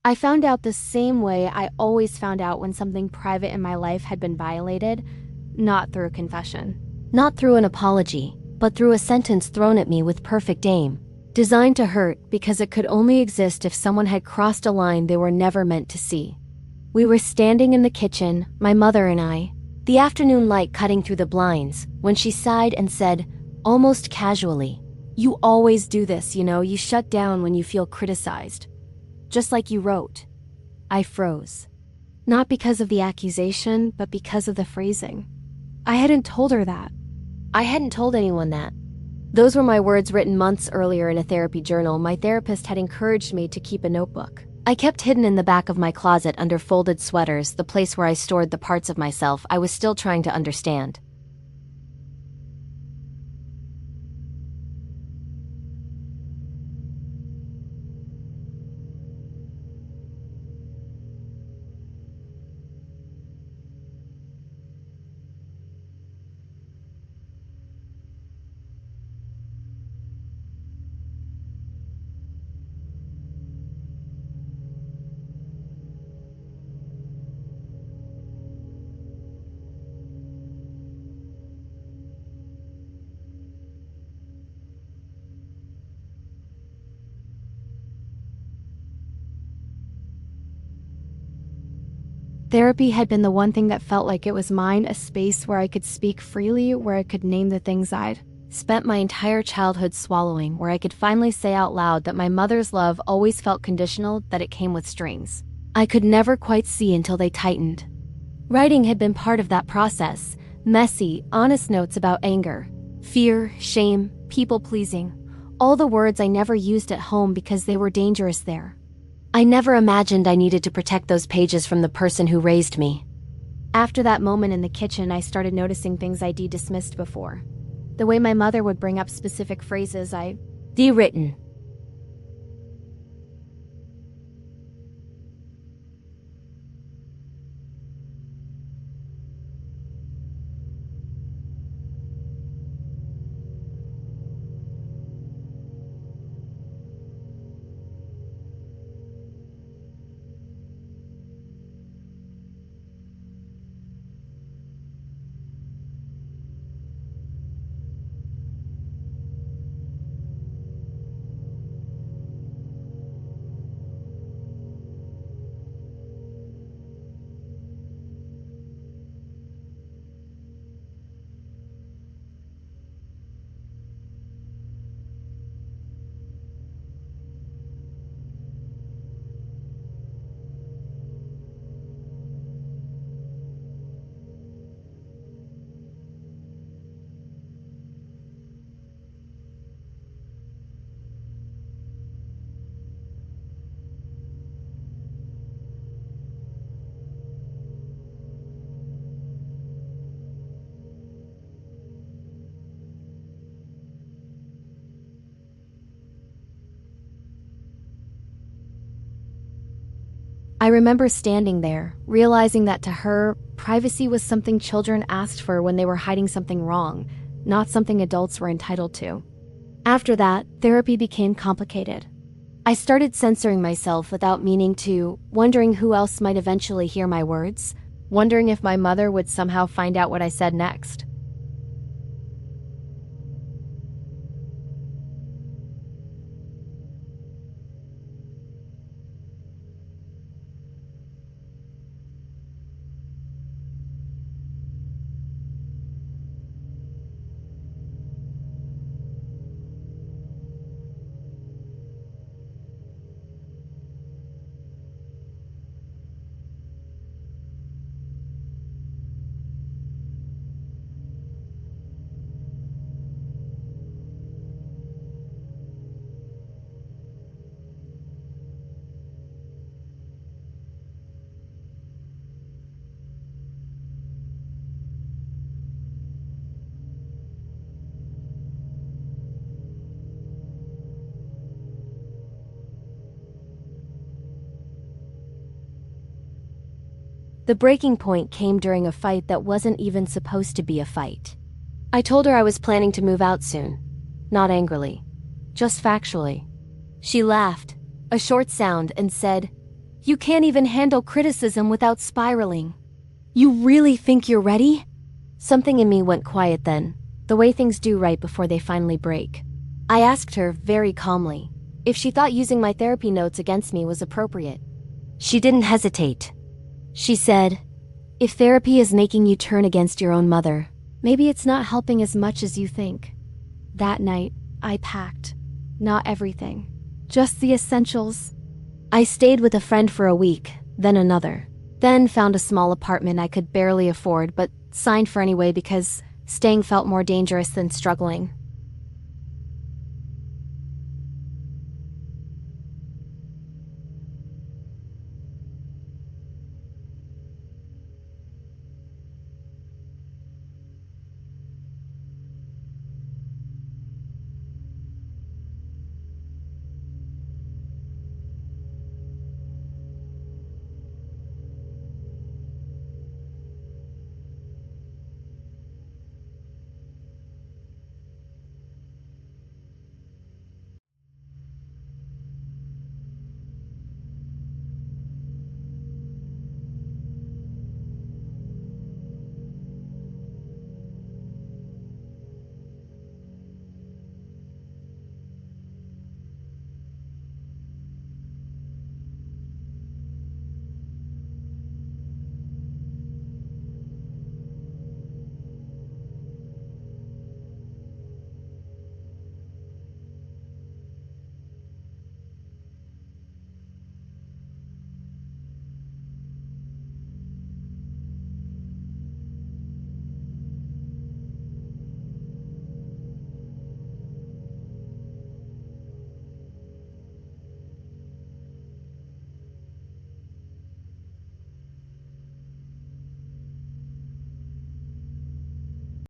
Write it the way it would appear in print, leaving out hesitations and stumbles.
I found out the same way I always found out when something private in my life had been violated, not through a confession. Not through an apology, but through a sentence thrown at me with perfect aim, designed to hurt because it could only exist if someone had crossed a line they were never meant to see. We were standing in the kitchen, my mother and I, the afternoon light cutting through the blinds, when she sighed and said, almost casually, "You always do this, you shut down when you feel criticized. Just like you wrote." I froze. Not because of the accusation, but because of the phrasing. I hadn't told her that. I hadn't told anyone that. Those were my words written months earlier in a therapy journal my therapist had encouraged me to keep a notebook. I kept hidden in the back of my closet under folded sweaters, the place where I stored the parts of myself I was still trying to understand. Therapy had been the one thing that felt like it was mine, a space where I could speak freely, where I could name the things I'd spent my entire childhood swallowing, where I could finally say out loud that my mother's love always felt conditional, that it came with strings I could never quite see until they tightened. Writing had been part of that process, messy, honest notes about anger, fear, shame, people-pleasing, all the words I never used at home because they were dangerous there. I never imagined I needed to protect those pages from the person who raised me. After that moment in the kitchen, I started noticing things I dismissed before. The way my mother would bring up specific phrases I written. I remember standing there, realizing that to her, privacy was something children asked for when they were hiding something wrong, not something adults were entitled to. After that, therapy became complicated. I started censoring myself without meaning to, wondering who else might eventually hear my words, wondering if my mother would somehow find out what I said next. The breaking point came during a fight that wasn't even supposed to be a fight. I told her I was planning to move out soon. Not angrily, just factually. She laughed, a short sound, and said, You can't even handle criticism without spiraling. You really think you're ready? Something in me went quiet then, the way things do right before they finally break. I asked her, very calmly, if she thought using my therapy notes against me was appropriate. She didn't hesitate. She said, "If therapy is making you turn against your own mother, maybe it's not helping as much as you think." That night, I packed. Not everything, just the essentials. I stayed with a friend for a week, then another. Then found a small apartment I could barely afford but signed for anyway because staying felt more dangerous than struggling.